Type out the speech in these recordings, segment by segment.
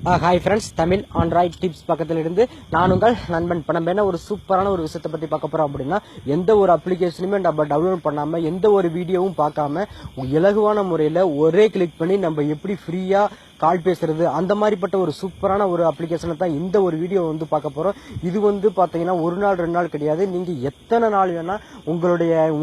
Hi friends, Tamil Android tips பக்கத்தில் இருந்து நான் உங்கள் நண்பன். இப்போ நம்ம என்ன ஒரு சூப்பரான ஒரு விஷயத்தை பற்றி பார்க்க போகிறோம் அப்படின்னா, எந்த ஒரு அப்ளிகேஷனுமே நம்ம டவுன்லோட் பண்ணாமல், எந்த ஒரு வீடியோவும் பார்க்காம, இலகுவான முறையில் ஒரே கிளிக் பண்ணி நம்ம எப்படி ஃப்ரீயாக கால் பேசுறது அந்த மாதிரிப்பட்ட ஒரு சூப்பரான ஒரு அப்ளிகேஷனை தான் இந்த ஒரு வீடியோ வந்து பார்க்க போகிறோம். இது வந்து பார்த்தீங்கன்னா ஒரு நாள் 2 நாள் கிடையாது, நீங்கள் எத்தனை நாள் வேணால்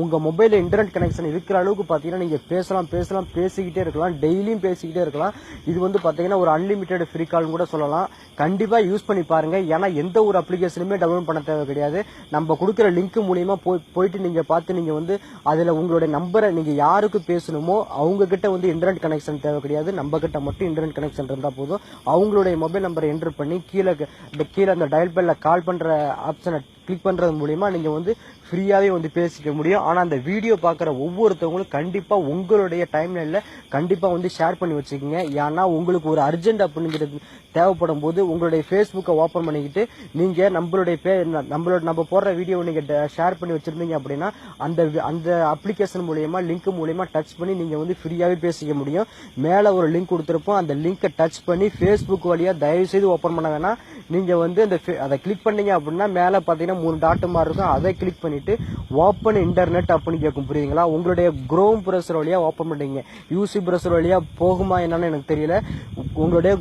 உங்கள் மொபைலில் இன்டர்நெட் கனெக்ஷன் இருக்கிற அளவுக்கு பார்த்தீங்கன்னா நீங்கள் பேசலாம் பேசிக்கிட்டே இருக்கலாம், டெய்லியும் பேசிக்கிட்டே இருக்கலாம். இது வந்து பார்த்தீங்கன்னா ஒரு அன்லிமிட்டெட் ஃப்ரீ கால் கூட சொல்லலாம். கண்டிப்பாக யூஸ் பண்ணி பாருங்கள். ஏன்னா எந்த ஒரு அப்ளிகேஷனுமே டவுன்லோட் பண்ண தேவை கிடையாது. நம்ம கொடுக்குற லிங்க் மூலியமாக போயிட்டு நீங்கள் பார்த்து நீங்கள் வந்து அதில் உங்களுடைய நம்பரை நீங்கள் யாருக்கு பேசணுமோ அவங்க கிட்ட வந்து இன்டர்நெட் கனெக்ஷன் தேவை கிடையாது. நம்ம கிட்ட மட்டும் இன்டர்நெட் கனெக்ஷன் இருந்தா போதும். அவங்களுடைய மொபைல் நம்பரை என்டர் பண்ணி கீழே அந்த டயல் பெல்ல கால் பண்ற ஆப்ஷனை கிளிக் பண்றது மூலியமா நீங்க வந்து ஃப்ரீயாவே வந்து பேசிக்க முடியும். ஆனா அந்த வீடியோ பாக்குற ஒவ்வொருத்தவங்களும் கண்டிப்பா உங்களுடைய டைம்லைன்ல கண்டிப்பா வந்து ஷேர் பண்ணி வச்சுக்கோங்க. ஏன்னா உங்களுக்கு ஒரு அர்ஜென்ட் அப்படிங்கிறது தேவைப்படும் போது உங்களுடைய ஃபேஸ்புக்கை ஓபன் பண்ணிக்கிட்டு நீங்க நம்ம போடுற வீடியோ நீங்க ஷேர் பண்ணி வச்சிருந்தீங்க அப்படின்னா அந்த அப்ளிகேஷன் மூலியமா லிங்க் மூலியமா டச் பண்ணி நீங்க வந்து ஃப்ரீயாவே பேசிக்க முடியும். மேல ஒரு லிங்க் கொடுத்திருப்போம், அந்த லிங்கை டச் பண்ணி ஃபேஸ்புக் வழியா தயவு செய்து ஓபன் பண்ண வேணாம். நீங்க வந்து அதை கிளிக் பண்ணீங்க அப்படின்னா மேல பாத்தீங்கன்னா 3 டாட் மாதிரி இருக்கும். அதை கிளிக் பண்ணிட்டு ஓப்பன் இன்டர்நெட் அப்படின்னு கேட்கும். புரியுதுங்களா? உங்களுடைய குரோம் பிரவுசர் வழியா ஓப்பன் பண்ணீங்க. யூசி பிரவுசர் வழியா போகுமா என்னன்னு எனக்கு தெரியல. உங்களுடைய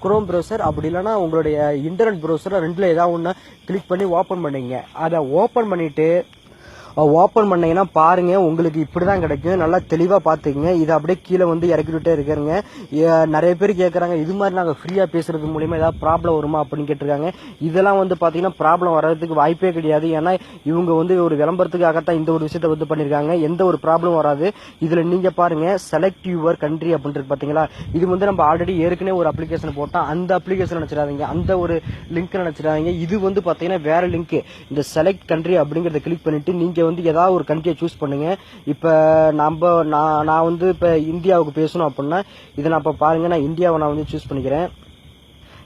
குரோம் பிரவுசர் அப்படி இல்லைன்னா உங்களுடைய இன்டர்நெட் பிரவுசர் ரெண்டுல ஏதாவது ஒன்று கிளிக் பண்ணி ஓப்பன் பண்ணீங்க. அதை ஓப்பன் பண்ணிட்டு ஓப்பன் பண்ணீங்கன்னா பாருங்க, உங்களுக்கு இப்படிதான் கிடைக்கும். நல்லா தெளிவா பாத்துக்கங்க. இதை அப்படியே கீழே வந்து இறக்கிட்டே இருக்கிறங்க. நிறைய பேர் கேட்கறாங்க, இது மாதிரி நாங்க ஃப்ரீயா பேசுறது மூலியமா ஏதாவது ப்ராப்ளம் வருமா அப்படின்னு கேட்டிருக்காங்க. இதெல்லாம் வந்து பாத்தீங்கன்னா ப்ராப்ளம் வர்றதுக்கு வாய்ப்பே கிடையாது. ஏன்னா இவங்க வந்து ஒரு விளம்பரத்துக்காகத்தான் இந்த ஒரு விஷயத்த வந்து பண்ணிருக்காங்க. எந்த ஒரு ப்ராப்ளம் வராது. இதுல நீங்க பாருங்க, செலக்ட் யுவர் கண்ட்ரி அப்படின்றது பாத்தீங்களா? இது வந்து நம்ம ஆல்ரெடி ஏற்கனவே ஒரு அப்ளிகேஷன் போட்டோம். அந்த அப்ளிகேஷன் நினைச்சிடாதீங்க, அந்த ஒரு லிங்க் நினைச்சிடாதீங்க. இது வந்து பாத்தீங்கன்னா வேற லிங்க். இந்த செலக்ட் கண்ட்ரி அப்படிங்கறத கிளிக் பண்ணிட்டு நீங்க வந்து ஏதாவது ஒரு கண்ட்ரியை சூஸ் பண்ணுங்க. இப்ப நான் வந்து இப்ப இந்தியாவுக்கு பேசணும் அப்படின்னா இதை நான் இப்ப பாருங்க, நான் இந்தியாவை நான் வந்து சூஸ் பண்ணிக்கிறேன்.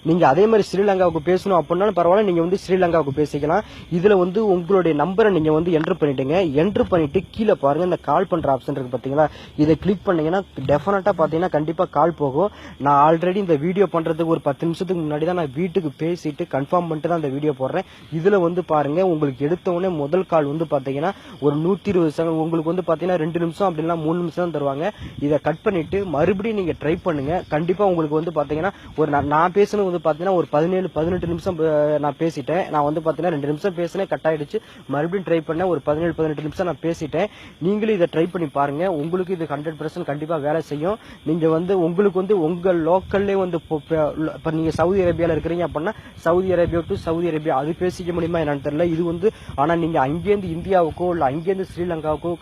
நீங்க அதே மாதிரி ஸ்ரீலங்காவுக்கு பேசணும் அப்படின்னாலும் பரவாயில்ல, நீங்க வந்து ஸ்ரீலங்காவுக்கு பேசிக்கலாம். இதுல வந்து உங்களுடைய நம்பரை நீங்க வந்து என்டர் பண்ணிட்டுங்க. என்டர் பண்ணிட்டு கீழே பாருங்க, இந்த கால் பண்ற ஆப்ஷன் இருக்கு பாத்தீங்களா? இதை கிளிக் பண்ணீங்கன்னா டெஃபினட்டா பாத்தீங்கன்னா கண்டிப்பா கால் போகும். நான் ஆல்ரெடி இந்த வீடியோ பண்றதுக்கு ஒரு 10 நிமிஷத்துக்கு முன்னாடி தான் நான் வீட்டுக்கு பேசிட்டு கன்ஃபார்ம் பண்ணிட்டு தான் இந்த வீடியோ போடுறேன். இதுல வந்து பாருங்க, உங்களுக்கு எடுத்த உடனே முதல் கால் வந்து பாத்தீங்கன்னா ஒரு 120 செகண்ட், உங்களுக்கு வந்து பாத்தீங்கன்னா 2 நிமிஷம் அப்படின்னா 3 நிமிஷம் தான் தருவாங்க. இதை கட் பண்ணிட்டு மறுபடியும் நீங்க ட்ரை பண்ணுங்க. கண்டிப்பா உங்களுக்கு வந்து பாத்தீங்கன்னா ஒரு நான் பேசணும் வந்து பாத்தீங்கன்னா ஒரு 17-18 நிமிஷம் நான் பேசிட்டேன். நான் வந்து பாத்தீங்கன்னா 2 நிமிஷம் பேசினேன், கட் ஆயிடுச்சு. மறுபடியும் ட்ரை பண்ணேன், ஒரு 17-18 நிமிஷம் நான் பேசிட்டேன். நீங்களும் இதை ட்ரை பண்ணி பாருங்க. உங்களுக்கு இது 100% கண்டிப்பா வேலை செய்யும். நீங்க வந்து உங்களுக்கு வந்து உங்க லோக்கல்லே வந்து இப்ப நீங்க சவுதி அரேபியால இருக்கிறீங்க அப்படின்னா Saudi Arabia to Saudi Arabia அது பேசிக்க முடியுமா என்னன்னு தெரியல. இது வந்து ஆனா நீங்க அங்கேருந்து இந்தியாவுக்கோ இல்ல அங்கேருந்து ஸ்ரீலங்காவுக்கோ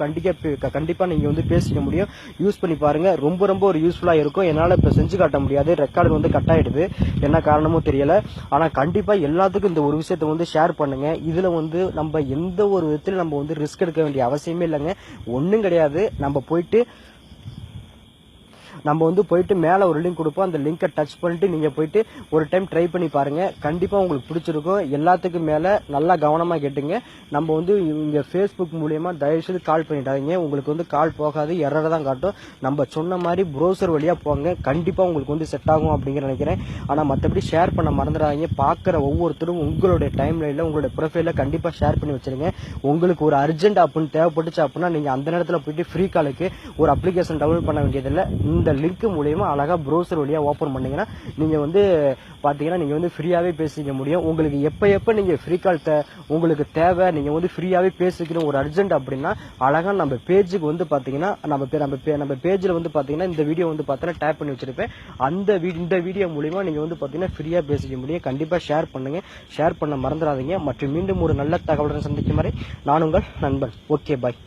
கண்டிப்பா நீங்க வந்து பேசிக்க முடியும். யூஸ் பண்ணி பாருங்க. ரொம்ப ஒரு யூஸ்ஃபுல்லா இருக்கும். என்னால இப்ப செஞ்சு காட்ட முடியாது, ரெக்கார்டு வந்து கட் ஆயிடுது, என்ன காரணமும் தெரியல. ஆனா கண்டிப்பா எல்லாத்துக்கும் இந்த ஒரு விஷயத்தை வந்து ஷேர் பண்ணுங்க. இதுல வந்து நம்ம எந்த ஒரு விதத்துல நம்ம வந்து ரிஸ்க் எடுக்க வேண்டிய அவசியமே இல்லைங்க. ஒன்னும் கிடையாது. நம்ம வந்து போயிட்டு மேல ஒரு லிங்க் கொடுப்போம். அந்த லிங்கை டச் பண்ணிட்டு நீங்க போயிட்டு ஒரு டைம் ட்ரை பண்ணி பாருங்க. கண்டிப்பா உங்களுக்கு பிடிச்சிருக்கும். எல்லாத்துக்கும் மேல நல்லா கவனமா கேட்டுங்க. நம்ம வந்து இங்க ஃபேஸ்புக் மூலியமா தயவுசெய்து கால் பண்ணிட்டாதீங்க. உங்களுக்கு வந்து கால் போகாது, எரர் தான் காட்டும். நம்ம சொன்ன மாதிரி ப்ரௌசர் வழியா போங்க. கண்டிப்பா உங்களுக்கு வந்து செட் ஆகும் அப்படிங்கிற நினைக்கிறேன். ஆனா மற்றபடி ஷேர் பண்ண மறந்துடாதீங்க. பாக்குற ஒவ்வொருத்தரும் உங்களுடைய டைம் லைன்ல உங்களுடைய ப்ரொஃபைல கண்டிப்பா ஷேர் பண்ணி வச்சிருங்க. உங்களுக்கு ஒரு அர்ஜென்ட் அப்படின்னு தேவைப்பட்டுச்சு அப்படின்னா நீங்க அந்த நேரத்தில் போயிட்டு ஃப்ரீ காலுக்கு ஒரு அப்ளிகேஷன் டவுன்லோட் பண்ண வேண்டியதில்லை. இந்த லிங்க் மூலமா அழகா ப்ரௌசர் வழியா ஓபன் பண்ணீங்கன்னா நீங்க வந்து பாத்தீங்கன்னா நீங்க வந்து ஃப்ரீயாவே பேசிக்க முடியும். உங்களுக்கு எப்ப நீங்க ஃப்ரீ கால் உங்களுக்கு தேவை, நீங்க வந்து ஃப்ரீயாவே பேசிக்கணும் ஒரு அர்ஜென்ட் அப்படின்னா அழகா நம்ம பேஜுக்கு வந்து பாத்தீங்கன்னா நம்ம பேஜ்ல வந்து பாத்தீங்கன்னா இந்த வீடியோ வந்து பாத்தீங்கன்னா டேப் பண்ணி வச்சிருப்பேன். இந்த வீடியோ மூலமா நீங்க வந்து பாத்தீங்கன்னா ஃப்ரீயா பேசிக்க முடியும். கண்டிப்பா ஷேர் பண்ணுங்க. ஷேர் பண்ண மறந்துடாதீங்க. மற்றும் மீண்டும் ஒரு நல்ல தகவலுடன் சந்திக்கும் வரை நான் உங்கள் நண்பன். ஓகே, பாய்.